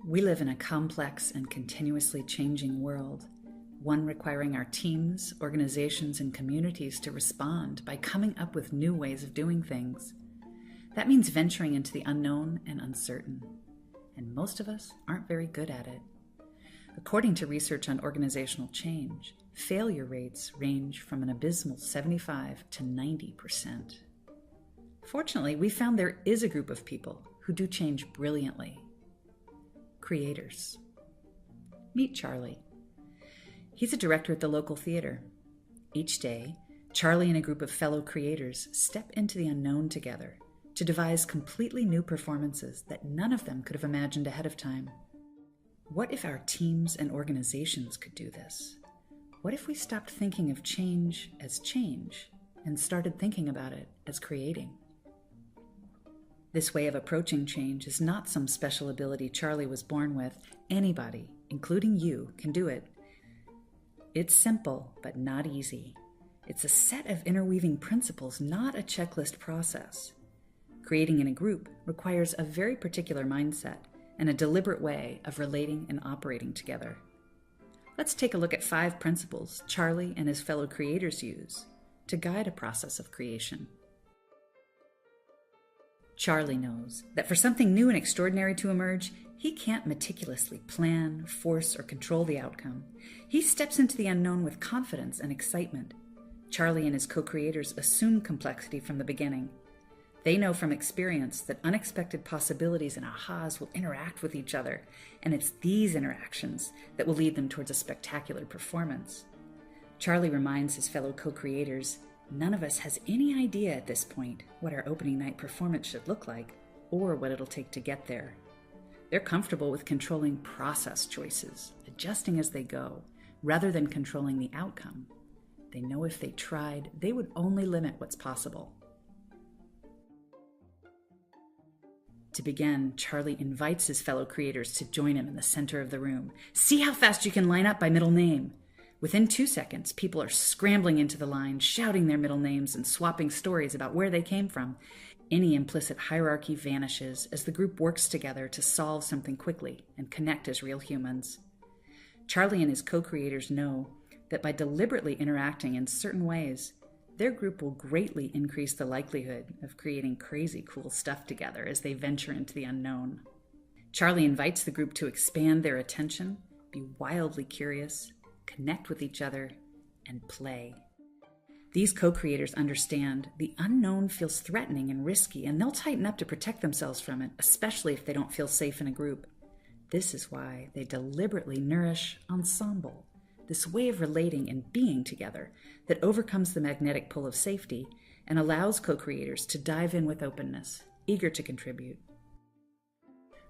We live in a complex and continuously changing world, one requiring our teams, organizations, and communities to respond by coming up with new ways of doing things. That means venturing into the unknown and uncertain, and most of us aren't very good at it. According to research on organizational change, failure rates range from an abysmal 75 to 90%. Fortunately, we found there is a group of people who do change brilliantly. Creators. Meet Charlie. He's a director at the local theater. Each day, Charlie and a group of fellow creators step into the unknown together to devise completely new performances that none of them could have imagined ahead of time. What if our teams and organizations could do this? What if we stopped thinking of change as change and started thinking about it as creating? This way of approaching change is not some special ability Charlie was born with. Anybody, including you, can do it. It's simple, but not easy. It's a set of interweaving principles, not a checklist process. Creating in a group requires a very particular mindset and a deliberate way of relating and operating together. Let's take a look at 5 principles Charlie and his fellow creators use to guide a process of creation. Charlie knows that for something new and extraordinary to emerge, he can't meticulously plan, force, or control the outcome. He steps into the unknown with confidence and excitement. Charlie and his co-creators assume complexity from the beginning. They know from experience that unexpected possibilities and ahas will interact with each other, and it's these interactions that will lead them towards a spectacular performance. Charlie reminds his fellow co-creators, none of us has any idea at this point what our opening night performance should look like or what it'll take to get there. They're comfortable with controlling process choices, adjusting as they go, rather than controlling the outcome. They know if they tried, they would only limit what's possible. To begin, Charlie invites his fellow creators to join him in the center of the room. See how fast you can line up by middle name. Within 2 seconds, people are scrambling into the line, shouting their middle names and swapping stories about where they came from. Any implicit hierarchy vanishes as the group works together to solve something quickly and connect as real humans. Charlie and his co-creators know that by deliberately interacting in certain ways, their group will greatly increase the likelihood of creating crazy cool stuff together as they venture into the unknown. Charlie invites the group to expand their attention, be wildly curious, connect with each other, and play. These co-creators understand the unknown feels threatening and risky, and they'll tighten up to protect themselves from it, especially if they don't feel safe in a group. This is why they deliberately nourish ensemble, this way of relating and being together that overcomes the magnetic pull of safety and allows co-creators to dive in with openness, eager to contribute.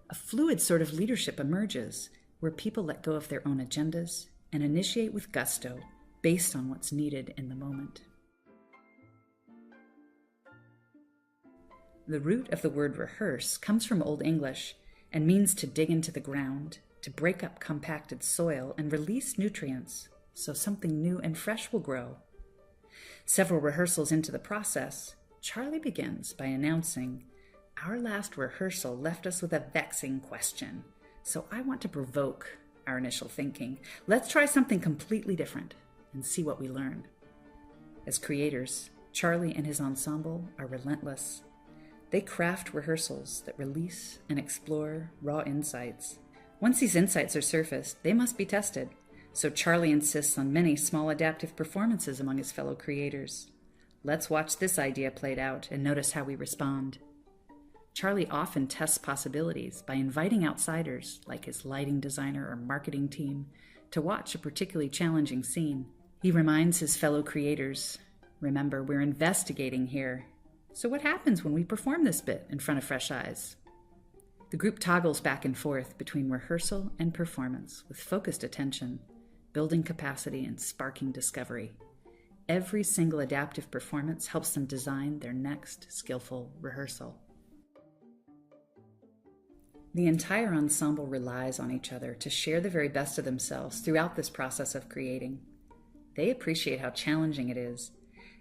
A fluid sort of leadership emerges where people let go of their own agendas and initiate with gusto based on what's needed in the moment. The root of the word rehearse comes from Old English and means to dig into the ground, to break up compacted soil and release nutrients so something new and fresh will grow. Several rehearsals into the process, Charlie begins by announcing, "Our last rehearsal left us with a vexing question, so I want to provoke our initial thinking. Let's try something completely different and see what we learn." As creators, Charlie and his ensemble are relentless. They craft rehearsals that release and explore raw insights. Once these insights are surfaced, they must be tested. So Charlie insists on many small adaptive performances among his fellow creators. Let's watch this idea played out and notice how we respond. Charlie often tests possibilities by inviting outsiders, like his lighting designer or marketing team, to watch a particularly challenging scene. He reminds his fellow creators, remember, we're investigating here. So what happens when we perform this bit in front of fresh eyes? The group toggles back and forth between rehearsal and performance with focused attention, building capacity and sparking discovery. Every single adaptive performance helps them design their next skillful rehearsal. The entire ensemble relies on each other to share the very best of themselves throughout this process of creating. They appreciate how challenging it is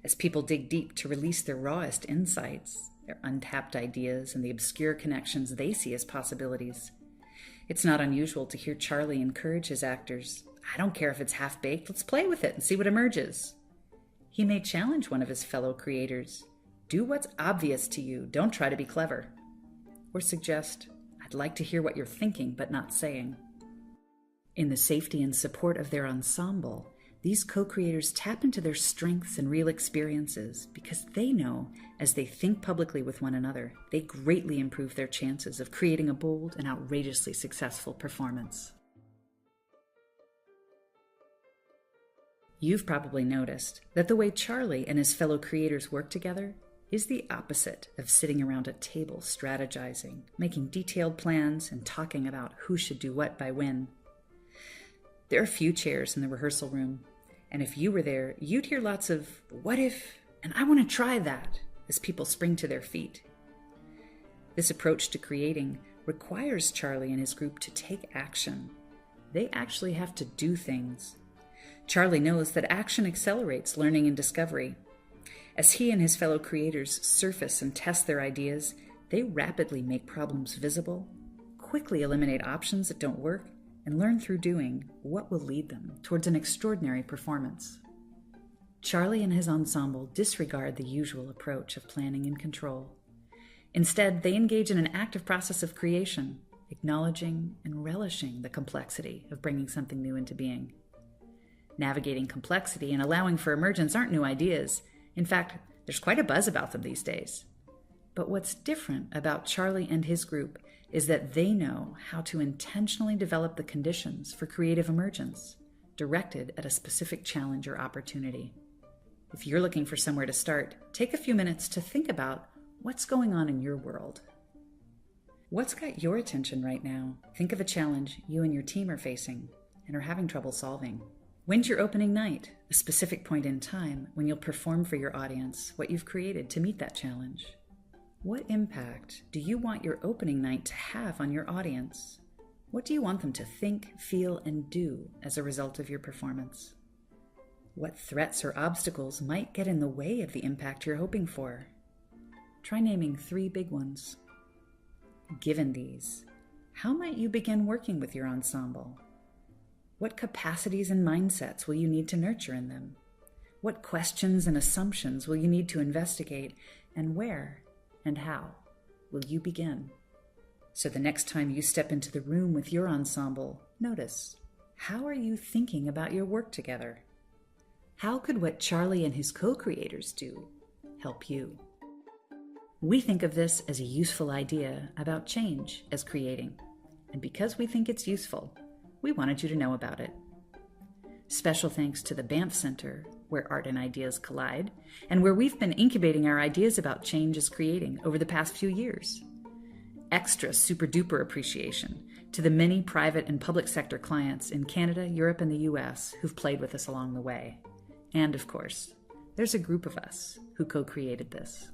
as people dig deep to release their rawest insights, their untapped ideas, and the obscure connections they see as possibilities. It's not unusual to hear Charlie encourage his actors. I don't care if it's half-baked, let's play with it and see what emerges. He may challenge one of his fellow creators. Do what's obvious to you, don't try to be clever. Or suggest, I'd like to hear what you're thinking but not saying. In the safety and support of their ensemble, these co-creators tap into their strengths and real experiences because they know, as they think publicly with one another, they greatly improve their chances of creating a bold and outrageously successful performance. You've probably noticed that the way Charlie and his fellow creators work together is the opposite of sitting around a table strategizing, making detailed plans, and talking about who should do what by when. There are few chairs in the rehearsal room, and if you were there, you'd hear lots of, what if, and I want to try that, as people spring to their feet. This approach to creating requires Charlie and his group to take action. They actually have to do things. Charlie knows that action accelerates learning and discovery. As he and his fellow creators surface and test their ideas, they rapidly make problems visible, quickly eliminate options that don't work, and learn through doing what will lead them towards an extraordinary performance. Charlie and his ensemble disregard the usual approach of planning and control. Instead, they engage in an active process of creation, acknowledging and relishing the complexity of bringing something new into being. Navigating complexity and allowing for emergence aren't new ideas. In fact, there's quite a buzz about them these days. But what's different about Charlie and his group is that they know how to intentionally develop the conditions for creative emergence, directed at a specific challenge or opportunity. If you're looking for somewhere to start, take a few minutes to think about what's going on in your world. What's got your attention right now? Think of a challenge you and your team are facing and are having trouble solving. When's your opening night? A specific point in time when you'll perform for your audience what you've created to meet that challenge. What impact do you want your opening night to have on your audience? What do you want them to think, feel, and do as a result of your performance? What threats or obstacles might get in the way of the impact you're hoping for? Try naming 3 big ones. Given these, how might you begin working with your ensemble? What capacities and mindsets will you need to nurture in them? What questions and assumptions will you need to investigate, and where and how will you begin? So the next time you step into the room with your ensemble, notice, how are you thinking about your work together? How could what Charlie and his co-creators do help you? We think of this as a useful idea about change as creating, and because we think it's useful, we wanted you to know about it. Special thanks to the Banff Center, where art and ideas collide, and where we've been incubating our ideas about change as creating over the past few years. Extra super duper appreciation to the many private and public sector clients in Canada, Europe, and the US who've played with us along the way. And of course, there's a group of us who co-created this.